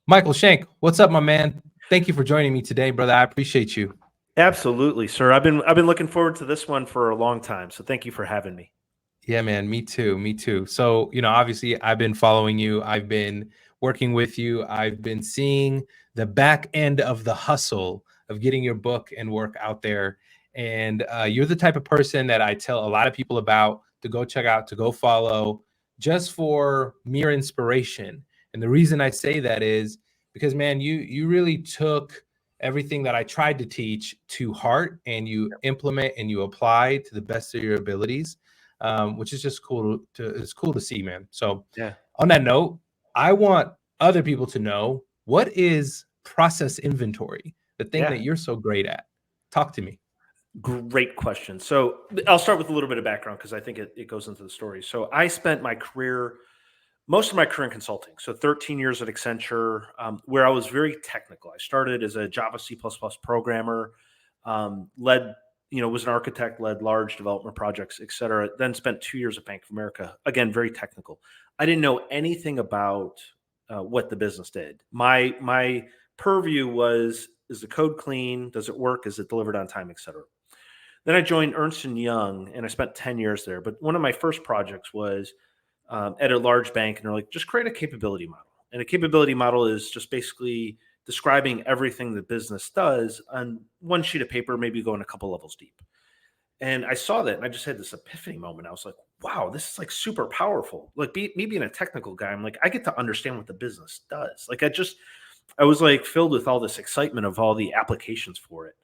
Michael Schank, what's up, my man? Thank you for joining me today, brother. I appreciate you. Absolutely, sir. I've been looking forward to this one for a long time. So thank you for having me. Yeah, man, me too. Me too. So, obviously, I've been following you. I've been working with you. I've been seeing the back end of the hustle of getting your book and work out there. And you're the type of person that I tell a lot of people about to go check out, to go follow, just for mere inspiration. And the reason I say that is because, man, you really took everything that I tried to teach to heart, and you implement and you apply to the best of your abilities, which is just it's cool to see, man. So Yeah, on that note, I want other people to know, what is process inventory, the thing yeah. that you're so great at. Talk to me. Great question. So I'll start with a little bit of background because I think it goes into the story. So I spent most of my career in consulting. So 13 years at Accenture, where I was very technical. I started as a Java C++ programmer, led, was an architect, led large development projects, et cetera. Then spent 2 years at Bank of America. Again, very technical. I didn't know anything about what the business did. My purview was, is the code clean? Does it work? Is it delivered on time, et cetera? Then I joined Ernst& Young, and I spent 10 years there. But one of my first projects was at a large bank, and they're like, just create a capability model. And a capability model is just basically describing everything the business does on one sheet of paper, maybe going a couple levels deep. And I saw that, and I just had this epiphany moment. I was like, wow, this is like super powerful. Like me being a technical guy, I'm like, I get to understand what the business does. I was like filled with all this excitement of all the applications for it.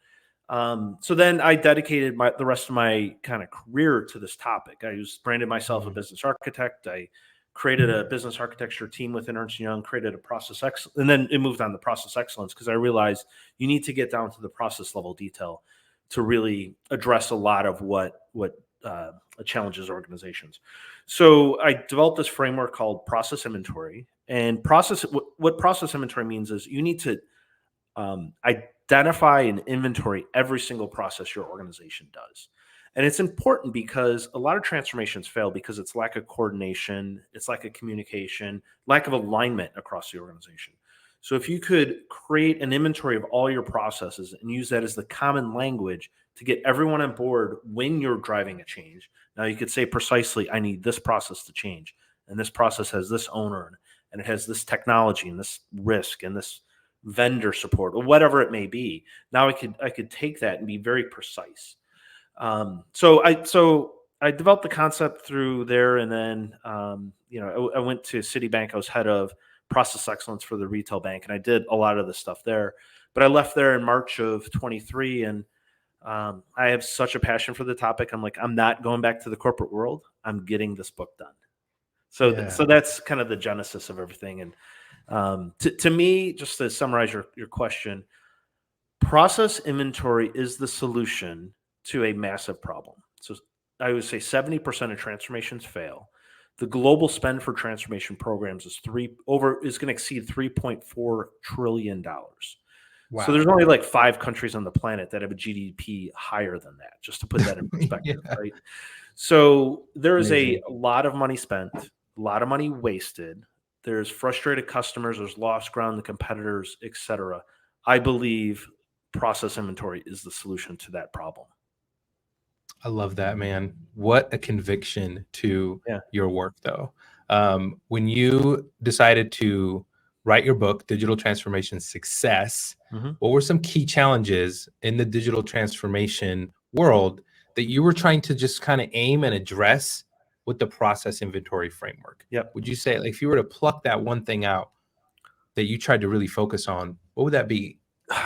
So then I dedicated the rest of my kind of career to this topic. I branded myself a Mhm. business architect. I created a business architecture team within Ernst Young, created a process excellence, and then it moved on to process excellence because I realized you need to get down to the process level detail to really address a lot of what challenges organizations. So I developed this framework called process inventory. And what process inventory means is you need to identify and inventory every single process your organization does. And it's important because a lot of transformations fail because it's lack of coordination, it's lack of communication, lack of alignment across the organization. So if you could create an inventory of all your processes and use that as the common language to get everyone on board when you're driving a change. Now you could say precisely, I need this process to change. And this process has this owner and it has this technology and this risk and this vendor support or whatever it may be. Now I could take that and be very precise. So I developed the concept through there, and then I went to Citibank. I was head of process excellence for the retail bank, and I did a lot of the stuff there. But I left there in March of 23, and I have such a passion for the topic. I'm like, I'm not going back to the corporate world. I'm getting this book done. Yeah. So that's kind of the genesis of everything. And to me, just to summarize your question, process inventory is the solution to a massive problem. So I would say 70% of transformations fail. The global spend for transformation programs is going to exceed $3.4 trillion. So there's Wow. only like 5 countries on the planet that have a GDP higher than that, just to put that in perspective, Yeah. right? So there is a Amazing. lot of money spent, a lot of money wasted. There's frustrated customers, there's lost ground, the competitors, et cetera. I believe process inventory is the solution to that problem. I love that, man. What a conviction to Yeah. your work, though. When you decided to write your book, Digital Transformation Success, Mhm. what were some key challenges in the digital transformation world that you were trying to just kind of aim and address with the process inventory framework? Yep. Would you say, like, if you were to pluck that one thing out that you tried to really focus on, what would that be?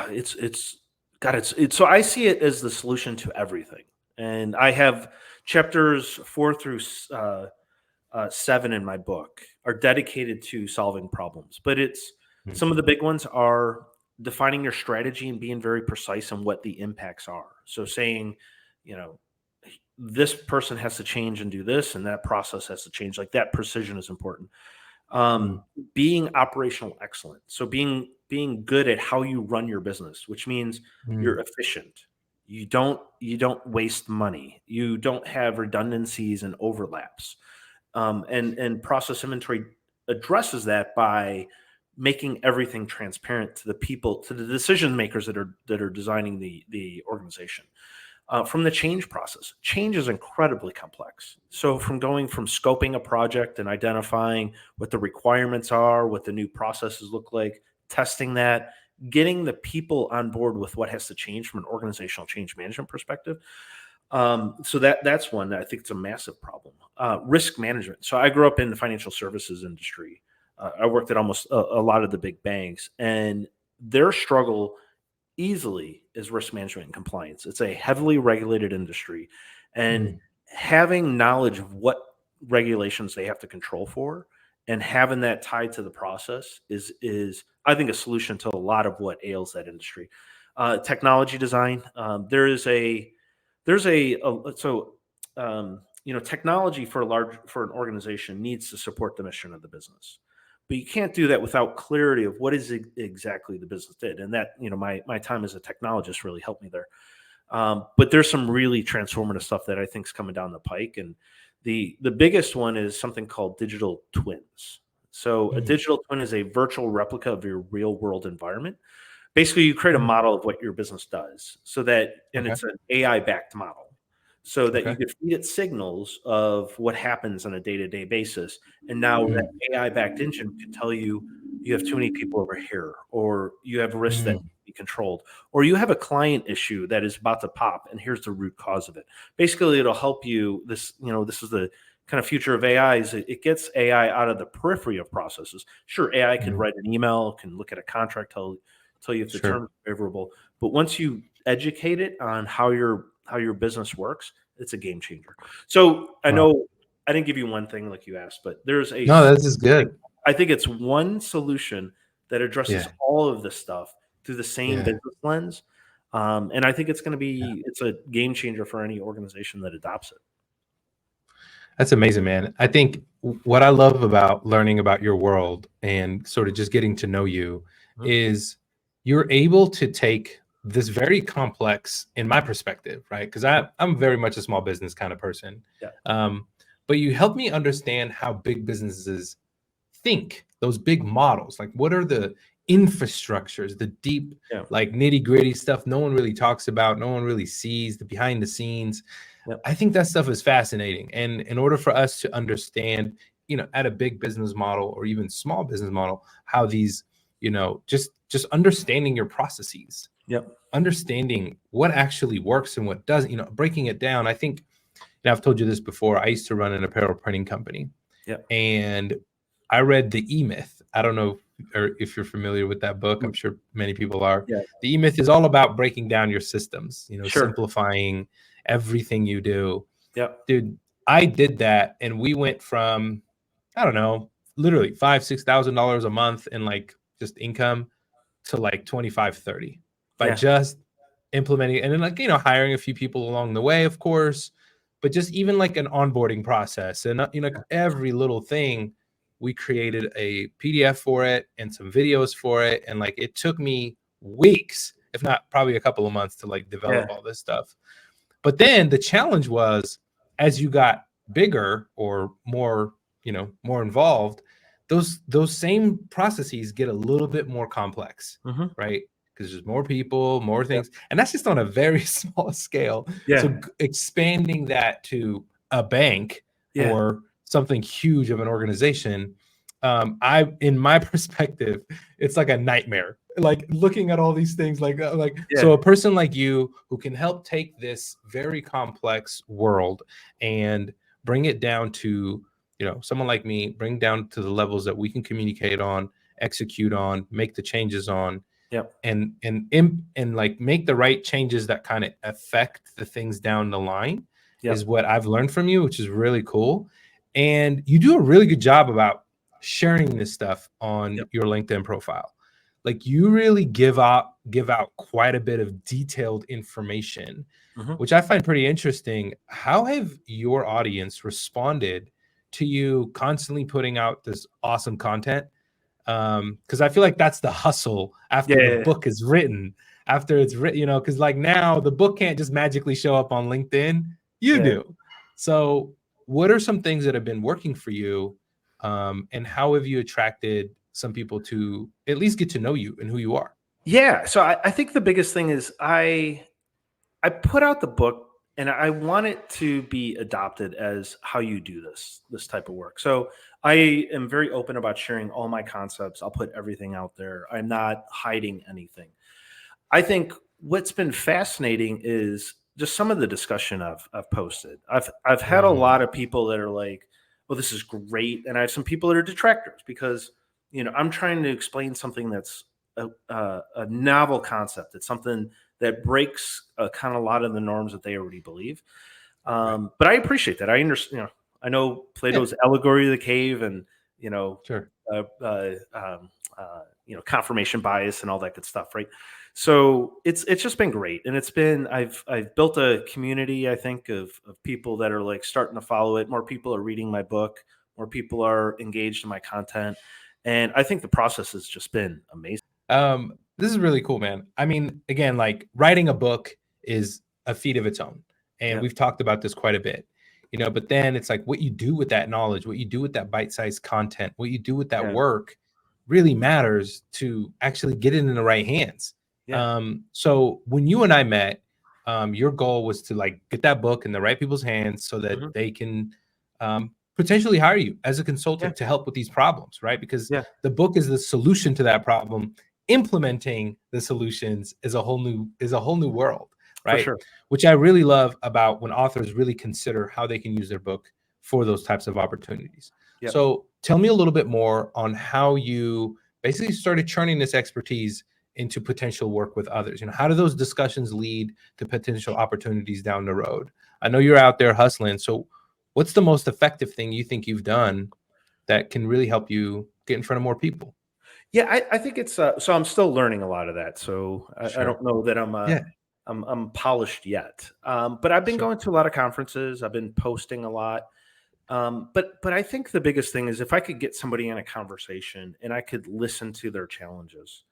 It's God, it's so I see it as the solution to everything. And I have chapters 4 through 7 in my book are dedicated to solving problems. But it's Mm. some of the big ones are defining your strategy and being very precise on what the impacts are. So saying, you know, this person has to change and do this, and that process has to change. Like that precision is important. Mm. um, Being operational excellent, so being good at how you run your business, which means Mm. you're efficient, you don't waste money, you don't have redundancies and overlaps. And process inventory addresses that by making everything transparent to the people, to the decision makers that are designing the organization. From the change process, change is incredibly complex. So from going from scoping a project and identifying what the requirements are, what the new processes look like, testing that, getting the people on board with what has to change from an organizational change management perspective. So that's one that I think it's a massive problem. Risk management. So I grew up in the financial services industry. I worked at almost a lot of the big banks, and their struggle easily is risk management and compliance. It's a heavily regulated industry, and Mm. having knowledge of what regulations they have to control for and having that tied to the process is I think a solution to a lot of what ails that industry. Technology design. There's a so technology for an organization needs to support the mission of the business, but you can't do that without clarity of what is exactly the business did. And that, my time as a technologist really helped me there. But there's some really transformative stuff that I think is coming down the pike, and the biggest one is something called digital twins. So a Mm. digital twin is a virtual replica of your real world environment. Basically, you create a Mm. model of what your business does, and Okay. it's an AI backed model, so that you Okay. could feed it signals of what happens on a day to day basis. And now that Mm. AI backed engine can tell you you have too many people over here, or you have risks that Mm. need to be controlled, or you have a client issue that is about to pop, and here's the root cause of it. Basically, it'll help you. This is the kind of future of AI. Is it gets AI out of the periphery of processes. Sure, AI could Mm. write an email, can look at a contract, tell you if the Sure. terms are favorable. But once you educate it on how your business works, it's a game changer. So I Wow. know I didn't give you one thing like you asked, but No, this is good. I think it's one solution that addresses Yeah. all of this stuff through the same Yeah. business lens. And I think Yeah. it's a game changer for any organization that adopts it. That's amazing, man. I think what I love about learning about your world and sort of just getting to know you Mhm. is you're able to take this very complex, in my perspective, right? Because I'm very much a small business kind of person. Yeah. Um, but you help me understand how big businesses think, those big models. Like, what are the infrastructures, the deep, Yeah. like nitty gritty stuff no one really talks about, no one really sees, the behind the scenes. Yeah. I think that stuff is fascinating. And in order for us to understand, at a big business model or even small business model, how these, just understanding your processes, Yep. understanding what actually works and what doesn't, breaking it down. I think, and I've told you this before, I used to run an apparel printing company, Yep. and I read The E Myth. I don't know if you're familiar with that book. Mm. I'm sure many people are. Yeah. The E Myth is all about breaking down your systems, Sure. simplifying everything you do. Yep. Dude, I did that, and we went from, I don't know, literally $5,000-$6,000 a month in like just income to like 25, 30 by Yeah. just implementing, and then like, hiring a few people along the way, of course, but just even like an onboarding process and, every little thing. We created a PDF for it and some videos for it. And like, it took me weeks, if not probably a couple of months to like develop Yeah. all this stuff. But then the challenge was, as you got bigger or more, more involved, those same processes get a little bit more complex, Hmm. right? Because there's more people, more Yep. things, and that's just on a very small scale. So Yeah. expanding that to a bank Yeah. or something huge of an organization, in my perspective, it's like a nightmare. Like looking at all these things, so Yeah. a person like you who can help take this very complex world and bring it down to, someone like me, bring down to the levels that we can communicate on, execute on, make the changes on, Yep. and like make the right changes that kind of affect the things down the line, is Yep. what I've learned from you, which is really cool. And you do a really good job about sharing this stuff on Yep. your LinkedIn profile. Like, you really give out quite a bit of detailed information, Hmm. which I find pretty interesting. How have your audience responded to you constantly putting out this awesome content? Because I feel like that's the hustle Yeah. after the Yeah. book is written, after it's written, because like now the book can't just magically show up on LinkedIn. You Yeah. do. So what are some things that have been working for you? And how have you attracted some people to at least get to know you and who you are? Yeah. So I think the biggest thing is I put out the book and I want it to be adopted as how you do this type of work. So I am very open about sharing all my concepts. I'll put everything out there. I'm not hiding anything. I think what's been fascinating is just some of the discussion I've posted. I've had a Mm, lot of people that are like, "Well, this is great," and I have some people that are detractors because I'm trying to explain something that's a novel concept. It's something that breaks kind of a lot of the norms that they already believe. right. But I appreciate that. I understand. I know Yeah, Plato's allegory of the cave, and you know, sure. uh, uh, um, confirmation bias and all that good stuff, right? So it's just been great, and I've built a community, I think, of people that are like starting to follow it. More people are reading my book. More people are engaged in my content, and I think the process has just been amazing. This is really cool, man. I mean, again, like writing a book is a feat of its own. And Yeah, we've talked about this quite a bit, but then it's like what you do with that knowledge, what you do with that bite-sized content, what you do with that yeah, work really matters to actually get it in the right hands. yeah, So when you and I met, your goal was to like get that book in the right people's hands so that hmm, they can potentially hire you as a yeah, consultant to help with these problems, right? Because yeah, the book is the solution to that problem. Implementing the solutions is a whole new world, for right? sure. Which I really love about when authors really consider how they can use their book for those types of opportunities. Yep. So tell me a little bit more on how you basically started churning this expertise into potential work with others. How do those discussions lead to potential opportunities down the road? I know you're out there hustling, so what's the most effective thing you think you've done that can really help you get in front of more people? Yeah, I think it's so I'm still learning a lot of that. So I Sure. don't know that Yeah, I'm polished yet. But I've been sure. going to a lot of conferences. I've been posting a lot. But I think the biggest thing is if I could get somebody in a conversation and I could listen to their challenges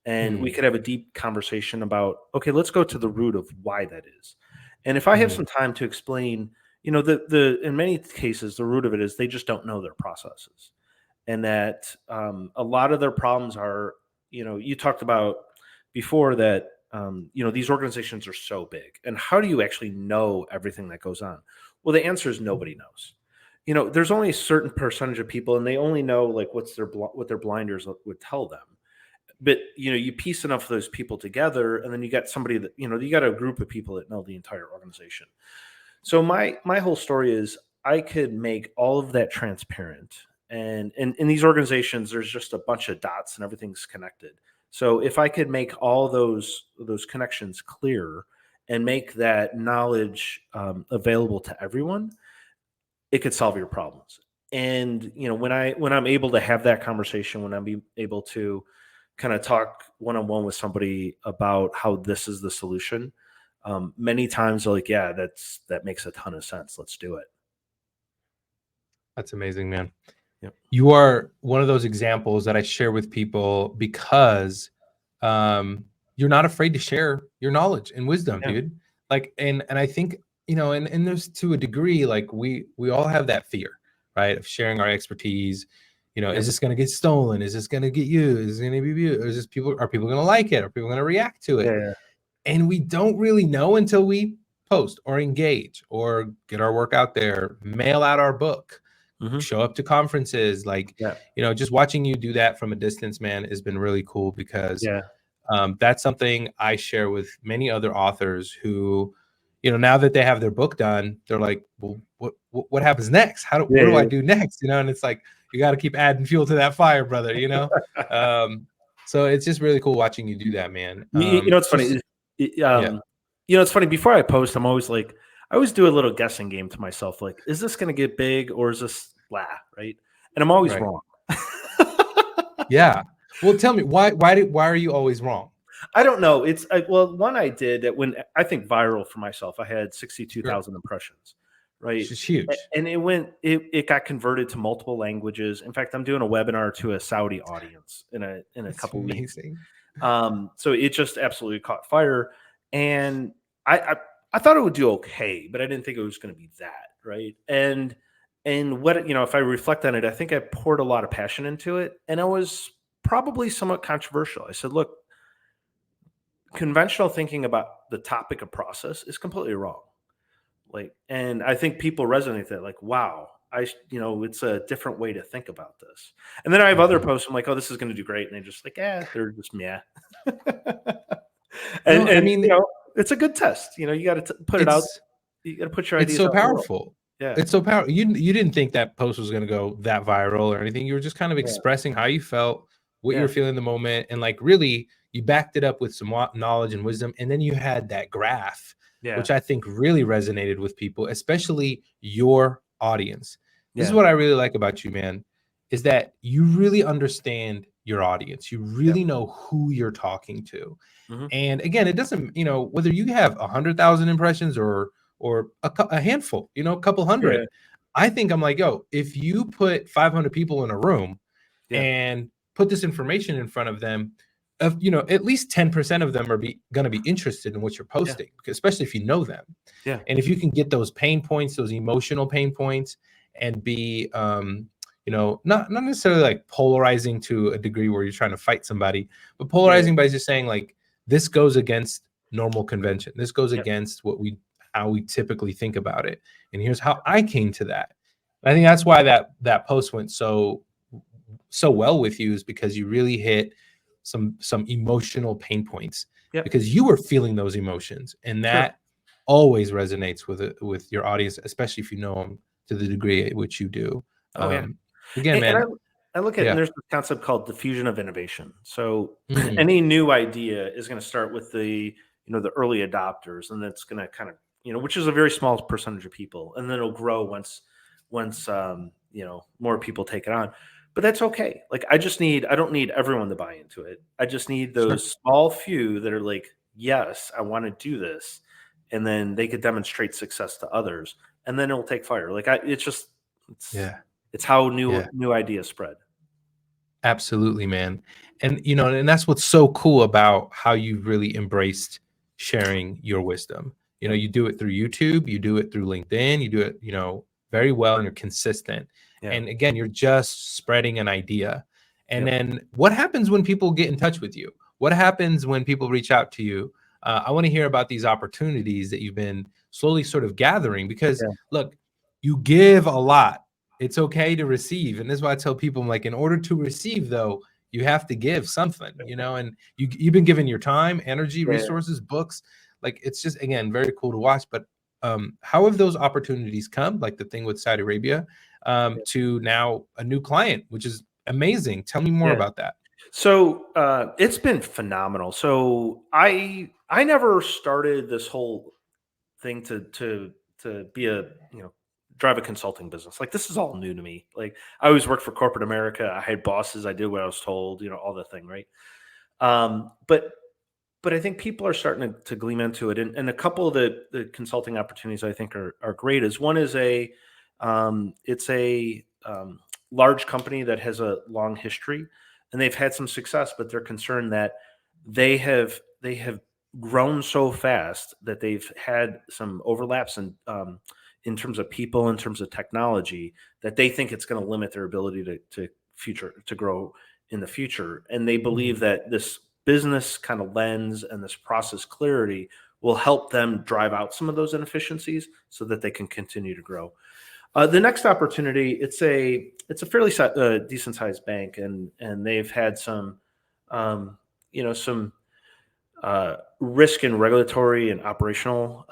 and we Mm, could have a deep conversation about, okay, let's go to the root of why that is. And if I have mm, some time to explain, the in many cases the root of it is they just don't know their processes and that a lot of their problems are, you talked about before that, these organizations are so big. And how do you actually know everything that goes on? Well, the answer is nobody knows. There's only a certain percentage of people, and they only know like what their blinders would tell them. But you piece enough of those people together, and then you got somebody that you got a group of people that know the entire organization. So my whole story is I could make all of that transparent. And in these organizations, there's just a bunch of dots and everything's connected. So if I could make all those connections clear and make that knowledge available to everyone, it could solve your problems. And when I'm able to have that conversation, when I'm able to kind of talk one on one with somebody about how this is the solution, many times they're like, yeah, that makes a ton of sense. Let's do it. that's amazing, man. Yep. You are one of those examples that I share with people because you're not afraid to share your knowledge and wisdom, Yeah. dude. Like, and I think and there's to a degree, like we all have that fear, right, of sharing our expertise. Yeah. Is this going to get stolen? Is this going to get used? Is it going to be viewed? Is this people? Are people going to like it? Are people going to react to it? Yeah. And we don't really know until we post or engage or get our work out there, mail out our book, Hmm. show up to conferences. Like, Yeah. just watching you do that from a distance, man, has been really cool because Yeah. that's something I share with many other authors who, now that they have their book done, they're like, well, what happens next? What do I Yeah. do next? And it's like, you got to keep adding fuel to that fire, brother. Yeah. Um, so it's just really cool watching you do that, man. It's So funny. yeah, It's funny. Before I post, I'm always like, I always do a little guessing game to myself. Like, is this going to get big or is this blah? Right. And I'm always right. wrong. Yeah. Well, tell me why are you always wrong? I don't know. Well, one I did that when I think viral for myself, I had Sure. 62,000 impressions, right? It's just huge. And it got converted to multiple languages. In fact, I'm doing a webinar to a Saudi audience in a It's couple weeks. amazing. So it just absolutely caught fire, and I thought it would do okay, but I didn't think it was going to be that right. And what if I reflect on it, I think I poured a lot of passion into it, and I was probably somewhat controversial. I said, look, conventional thinking about the topic of process is completely wrong. Like, and I think people resonate that, like, wow, it's a different way to think about this. And then I have other Mhm. posts. I'm like, oh, this is going to do great, and they just like, they're just yeah. No, I And mean, it's a good test. You got to put it out. it's You got to put your it's ideas so out in the world. powerful. Yeah, It's so powerful. You didn't think that post was gonna go that viral or anything. You were just kind of yeah, expressing how you felt, what you were yeah, feeling in the moment, and like really you backed it up with some knowledge and wisdom. And then you had that graph, yeah, which I think really resonated with people, especially your audience. This is yeah, what I really like about you, man, is that you really understand your audience. You yeah. really know who you're talking to. Hmm. And again, it doesn't, whether you have 100,000 impressions or a handful, a couple Yeah, hundred. I think I'm like, yo, if you put 500 people in a room yeah, and put this information in front of them, at least 10% of them are going to be interested in what you're yeah, posting, especially if you know them. yeah, And if you can get those pain points, those emotional pain points, and be, not necessarily like polarizing to a degree where you're trying to fight somebody, but yeah, polarizing by just saying like this goes against normal convention. This goes yeah, against how we typically think about it. And here's how I came to that. I think that's why that post went so well with you, is because you really hit some emotional pain points yeah. because you were feeling those emotions, and Sure. that always resonates with your audience, especially if you know them to the degree at which you do. Oh yeah. um Again, And man. I look at, and Yeah. there's this concept called diffusion of innovation. So Mm, any new idea is going to start with the early adopters, and that's going to kind of, which is a very small percentage of people, and then it'll grow once more people take it on. But that's okay. Like I don't need everyone to buy into it. I just need sure. those small few that are like, yes, I want to do this, and then they could demonstrate success to others, and then it'll take fire. Like it's Yeah. it's how Yeah. new ideas spread. Absolutely, man. And that's what's so cool about how you really embraced sharing your wisdom. Yep. You do it through YouTube, you do it through LinkedIn, you do it, very well, and you're consistent. Yeah. And again, you're just spreading an idea. And Yep. then what happens when people get in touch with you? What happens when people reach out to you? I want to hear about these opportunities that you've been slowly sort of gathering, because Yeah. look, you give a lot. It's okay to receive. And this is why I tell people, I'm like, in order to receive, though, you have to give something, and you've been given your time, energy, Yeah. resources, books. Like, it's just, again, very cool to watch. But how have those opportunities come, like the thing with Saudi Arabia, Yeah. to now a new client, which is amazing? Tell me more Yeah. about that. So it's been phenomenal. So I never started this whole thing to be a drive a consulting business. Like this is all new to me. Like I always worked for corporate America. I had bosses. I did what I was told. All the thing, right? But I think people are starting to gleam into it, and a couple of the consulting opportunities I think are great. Is one is it's a large company that has a long history, and they've had some success, but they're concerned that they have grown so fast that they've had some overlaps in terms of people, in terms of technology, that they think it's going to limit their ability to grow in the future, and they believe Mm, that this business kind of lens and this process clarity will help them drive out some of those inefficiencies so that they can continue to grow. The next opportunity, it's a fairly decent sized bank, and they've had um, some risk and regulatory and operational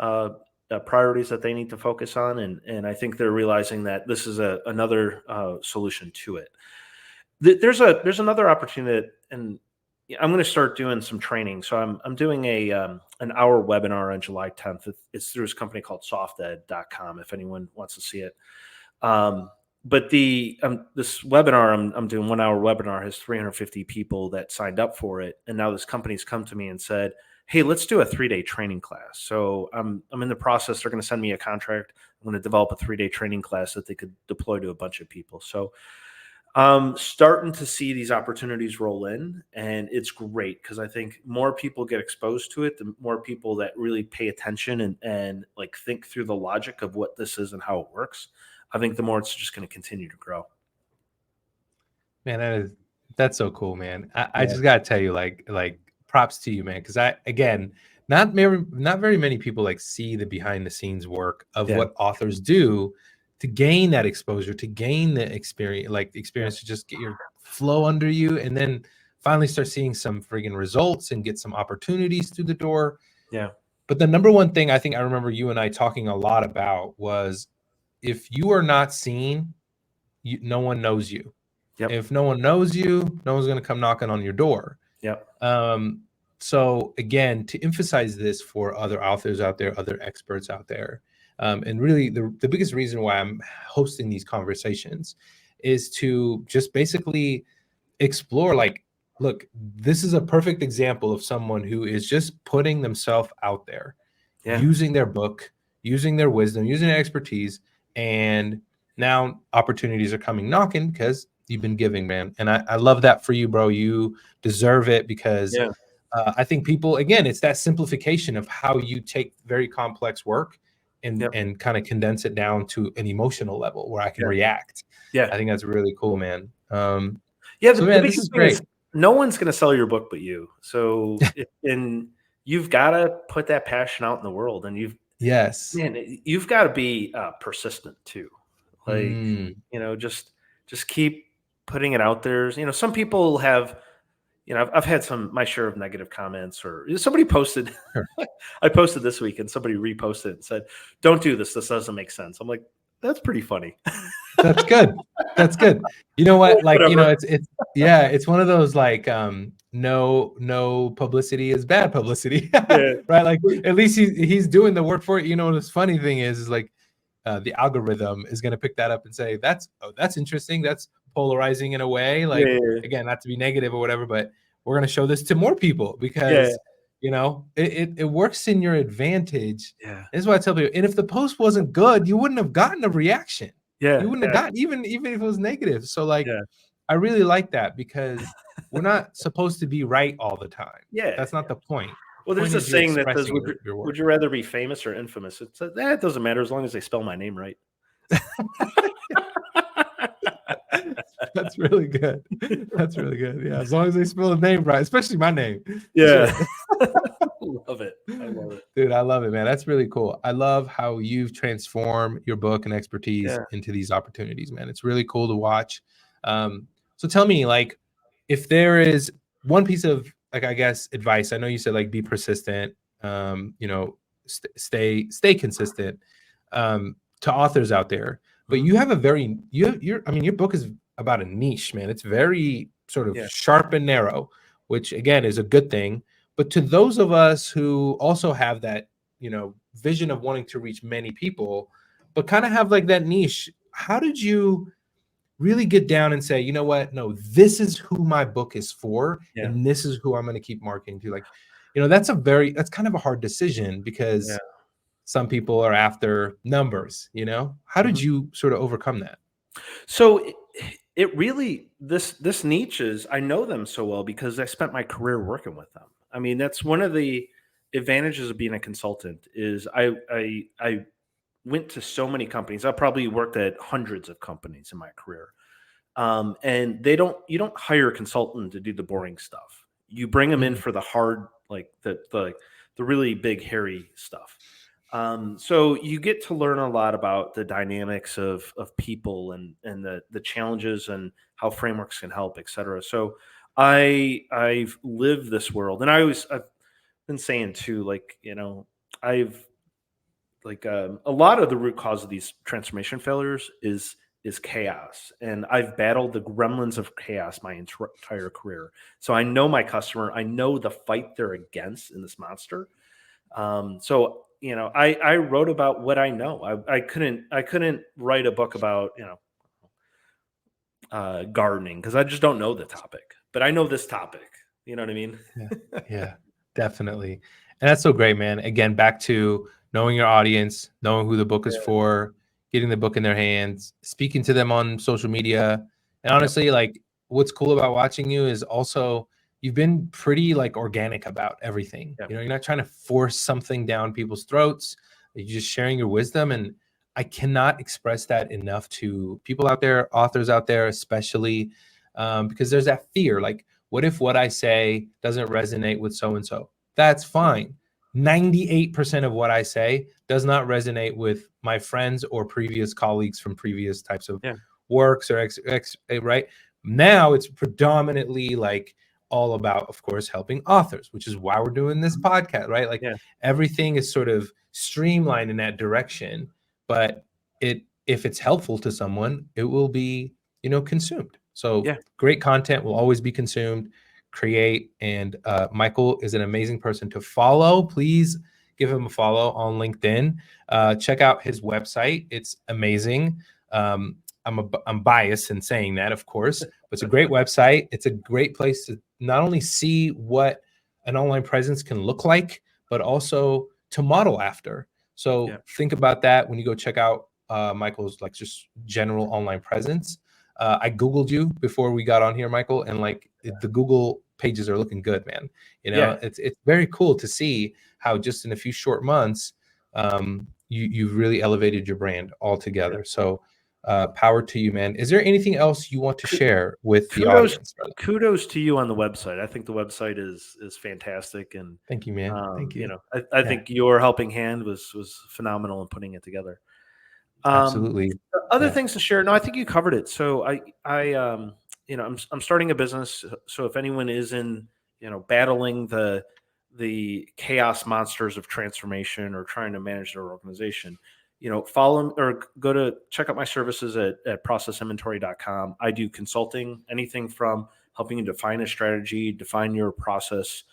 priorities that they need to focus on, and I think they're realizing that this is another solution to it. There's another opportunity and I'm going to start doing some training. So I'm doing an hour webinar on July 10th. It's through this company called softed.com if anyone wants to see it. But this webinar I'm doing 1 hour webinar has 350 people that signed up for it, and now this company's come to me and said, "Hey, let's do a 3-day training class." So I'm in the process. They're going to send me a contract. I'm going to develop a 3-day training class that they could deploy to a bunch of people. So starting to see these opportunities roll in, and it's great because I think more people get exposed to it, the more people that really pay attention and like think through the logic of what this is and how it works. I think the more it's just going to continue to grow. man, That's so cool, man. I Yeah. just gotta tell you, like props to you, man. Because I again, not very many people like see the behind the scenes work of Yeah. what authors do to gain that exposure, to gain the experience, like the Yeah. experience to just get your flow under you, and then finally start seeing some friggin' results and get some opportunities through the door. Yeah. But the number one thing I think I remember you and I talking a lot about was if you are not seen, no one knows you. Yep. If no one knows you, no one's going to come knocking on your door. Yep. Um, so again, to emphasize this for other authors out there, other experts out there, and really the biggest reason why I'm hosting these conversations is to just basically explore like, look, this is a perfect example of someone who is just putting themselves out there, Yeah. using their book, using their wisdom, using their expertise, and now opportunities are coming knocking because you've been giving, man. And I love that for you, bro. You deserve it because Yeah. I think people, again, it's that simplification of how you take very complex work Yep. and kind of condense it down to an emotional level where I can Yeah. react. Yeah. I think that's really cool, man. Yeah. So The man, this biggest is thing is great. no one's going to sell your book but you. So, and you've got to put that passion out in the world, and Yes. you've got to be persistent too. Like, Mm, just keep putting it out there. Some people have, I've had my share of negative comments, or somebody posted, sure. I posted this week and somebody reposted it and said, "Don't do this. This doesn't make sense." I'm like, that's pretty funny. That's good. That's good. You know what? Like, Whatever. it's yeah, it's one of those like no publicity is bad publicity. Yeah. Right? Like at least he's doing the work for it. You know, this funny thing is like the algorithm is going to pick that up and say that's interesting, that's polarizing in a way, like Yeah. again, not to be negative or whatever, but we're going to show this to more people Yeah. because it works in your advantage. Yeah. This is what I tell people. And if the post wasn't good, you wouldn't have gotten a reaction. You Yeah. wouldn't have Yeah. gotten even if it was negative. So like Yeah. I really like that because we're not supposed to be right all the time. Yeah. That's not the point. The Well, there's point a is you're saying that says, expressing your would work. you rather be famous or infamous?" It's it doesn't matter as long as they spell my name right. That's really good. That's really good. Yeah, as long as they spell the name right, especially my name. Yeah. Shit. Love it. I love it. Dude, I love it, man. That's really cool. I love how you've transformed your book and expertise Yeah. into these opportunities, man. It's really cool to watch. So tell me, like, if there is one piece of, like, I guess, advice. I know you said like be persistent. Stay consistent. To authors out there, but Mhm. you have a very you're. I mean, your book is about a niche, man. It's very sort of Yeah. sharp and narrow, which again is a good thing. But to those of us who also have that, vision of wanting to reach many people, but kind of have like that niche, how did you really get down and say, you know what? No, this is who my book is for, Yeah. and this is who I'm going to keep marketing to. Like, that's kind of a hard decision Yeah. because some people are after numbers, How did Mhm. you sort of overcome that? So it really, this niche is, I know them so well because I spent my career working with them. I mean, that's one of the advantages of being a consultant is I went to so many companies. I probably worked at hundreds of companies in my career. And you don't hire a consultant to do the boring stuff. You bring them in Mm, for the hard, like the really big hairy stuff. So you get to learn a lot about the dynamics of people and the challenges and how frameworks can help, et cetera. So I've lived this world, and I've been saying too, like, I've like a lot of the root cause of these transformation failures is chaos, and I've battled the gremlins of chaos my entire career. So I know my customer, I know the fight they're against in this monster. So I wrote about what I know. I couldn't write a book about gardening because I just don't know the topic, but I know this topic. You know what I mean? yeah, yeah, definitely. And that's so great, man. Again, back to knowing your audience, knowing who the book is Yeah. for, getting the book in their hands, speaking to them on social media. And Yep. honestly, like what's cool about watching you is also you've been pretty like organic about everything. Yeah. You're not trying to force something down people's throats. You're just sharing your wisdom. And I cannot express that enough to people out there, authors out there, especially. because there's that fear. Like, what if what I say doesn't resonate with so and so? That's fine. 98% of what I say does not resonate with my friends or previous colleagues from previous types of Yeah. works or right now it's predominantly like all about, of course, helping authors, which is why we're doing this podcast, right? Like Yeah. everything is sort of streamlined in that direction, but if it's helpful to someone, it will be, consumed. So Yeah. great content will always be consumed. Create. And Michael is an amazing person to follow. Please give him a follow on LinkedIn. Check out his website. It's amazing. I'm biased in saying that, of course, but it's a great website. It's a great place to not only see what an online presence can look like, but also to model after. So Yeah. think about that when you go check out Michael's like just general online presence. I Googled you before we got on here, Michael, and like the Google pages are looking good, man. Yeah. It's very cool to see how just in a few short months, you've really elevated your brand Yeah. altogether. So power to you, man. Is there anything else you want to share with the Kudos, audience, brother? kudos to you on the website. I think the website is fantastic, and Thank you, man. Thank you. I Yeah, think your helping hand was phenomenal in putting it together. Um, absolutely. Other Yeah. things to share? No, I think you covered it. So I'm starting a business. So if anyone is in, battling the chaos monsters of transformation or trying to manage their organization, follow or go to check out my services at processinventory.com. I do consulting, anything from helping you define a strategy, define your process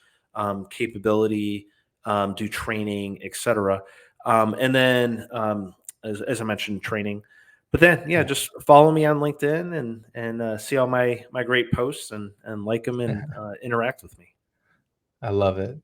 capability, do training, etc. And then as I mentioned, training. But then, yeah, Yeah. just follow me on LinkedIn and see all my great posts and like them and interact with me. I love it.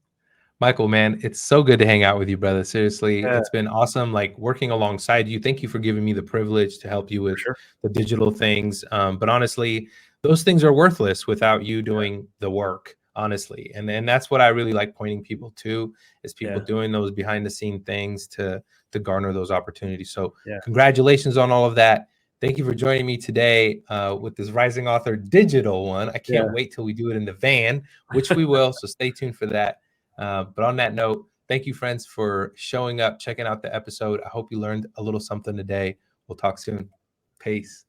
Michael, man, it's so good to hang out with you, brother. Seriously, Yeah, it's been awesome, like working alongside you. Thank you for giving me the privilege to help you for with sure. the digital things. But honestly, those things are worthless without you doing the work, honestly. And that's what I really like pointing people to, is people Yeah, doing those behind the scene things to garner those opportunities. So yeah, congratulations on all of that. Thank you for joining me today with this Rising Author digital one. I can't yeah. wait till we do it in the van, which we will. So stay tuned for that. But on that note, thank you, friends, for showing up, checking out the episode. I hope you learned a little something today. We'll talk soon. Peace.